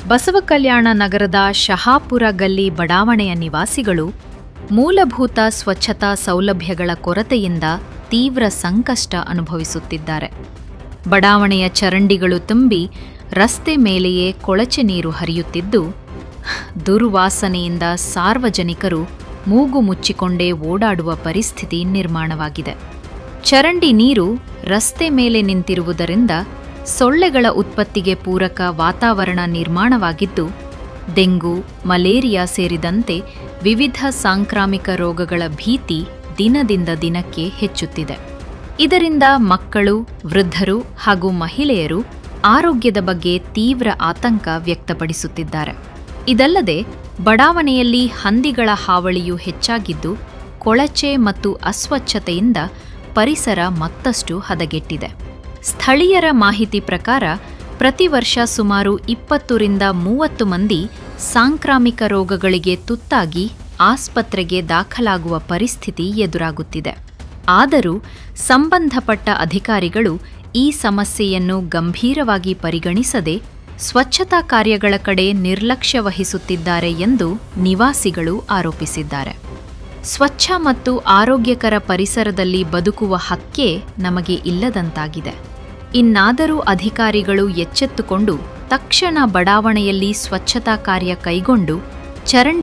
ಬಸವಕಲ್ಯಾಣ ನಗರದ ಶಹಾಪುರ ಗಲ್ಲಿ ಬಡಾವಣೆಯ ನಿವಾಸಿಗಳು ಮೂಲಭೂತ ಸ್ವಚ್ಛತಾ ಸೌಲಭ್ಯಗಳ ಕೊರತೆಯಿಂದ ತೀವ್ರ ಸಂಕಷ್ಟ ಅನುಭವಿಸುತ್ತಿದ್ದಾರೆ. ಬಡಾವಣೆಯ ಚರಂಡಿಗಳು ತುಂಬಿ ರಸ್ತೆ ಮೇಲೆಯೇ ಕೊಳಚೆ ನೀರು ಹರಿಯುತ್ತಿದ್ದು, ದುರ್ವಾಸನೆಯಿಂದ ಸಾರ್ವಜನಿಕರು ಮೂಗು ಮುಚ್ಚಿಕೊಂಡೇ ಓಡಾಡುವ ಪರಿಸ್ಥಿತಿ ನಿರ್ಮಾಣವಾಗಿದೆ. ಚರಂಡಿ ನೀರು ರಸ್ತೆ ಮೇಲೆ ನಿಂತಿರುವುದರಿಂದ ಸೊಳ್ಳೆಗಳ ಉತ್ಪತ್ತಿಗೆ ಪೂರಕ ವಾತಾವರಣ ನಿರ್ಮಾಣವಾಗಿದ್ದು, ಡೆಂಗು, ಮಲೇರಿಯಾ ಸೇರಿದಂತೆ ವಿವಿಧ ಸಾಂಕ್ರಾಮಿಕ ರೋಗಗಳ ಭೀತಿ ದಿನದಿಂದ ದಿನಕ್ಕೆ ಹೆಚ್ಚುತ್ತಿದೆ. ಇದರಿಂದ ಮಕ್ಕಳು, ವೃದ್ಧರು ಹಾಗೂ ಮಹಿಳೆಯರು ಆರೋಗ್ಯದ ಬಗ್ಗೆ ತೀವ್ರ ಆತಂಕ ವ್ಯಕ್ತಪಡಿಸುತ್ತಿದ್ದಾರೆ. ಇದಲ್ಲದೆ ಬಡಾವಣೆಯಲ್ಲಿ ಹಂದಿಗಳ ಹಾವಳಿಯೂ ಹೆಚ್ಚಾಗಿದ್ದು, ಕೊಳಚೆ ಮತ್ತು ಅಸ್ವಚ್ಛತೆಯಿಂದ ಪರಿಸರ ಮತ್ತಷ್ಟು ಹದಗೆಟ್ಟಿದೆ. ಸ್ಥಳೀಯರ ಮಾಹಿತಿ ಪ್ರಕಾರ ಪ್ರತಿ ವರ್ಷ ಸುಮಾರು 20-30 ಮಂದಿ ಸಾಂಕ್ರಾಮಿಕ ರೋಗಗಳಿಗೆ ತುತ್ತಾಗಿ ಆಸ್ಪತ್ರೆಗೆ ದಾಖಲಾಗುವ ಪರಿಸ್ಥಿತಿ ಎದುರಾಗುತ್ತಿದೆ. ಆದರೂ ಸಂಬಂಧಪಟ್ಟ ಅಧಿಕಾರಿಗಳು ಈ ಸಮಸ್ಯೆಯನ್ನು ಗಂಭೀರವಾಗಿ ಪರಿಗಣಿಸದೆ ಸ್ವಚ್ಛತಾ ಕಾರ್ಯಗಳ ಕಡೆ ನಿರ್ಲಕ್ಷ್ಯ ವಹಿಸುತ್ತಿದ್ದಾರೆ ಎಂದು ನಿವಾಸಿಗಳು ಆರೋಪಿಸಿದ್ದಾರೆ. ಸ್ವಚ್ಛ ಮತ್ತು ಆರೋಗ್ಯಕರ ಪರಿಸರದಲ್ಲಿ ಬದುಕುವ ಹಕ್ಕೇ ನಮಗೆ ಇಲ್ಲದಂತಾಗಿದೆ. ಇನ್ನಾದರೂ ಅಧಿಕಾರಿಗಳು ಎಚ್ಚೆತ್ತುಕೊಂಡು ತಕ್ಷಣ ಬಡಾವಣೆಯಲ್ಲಿ ಸ್ವಚ್ಛತಾ ಕಾರ್ಯ ಕೈಗೊಂಡು ಚರಂಡಿ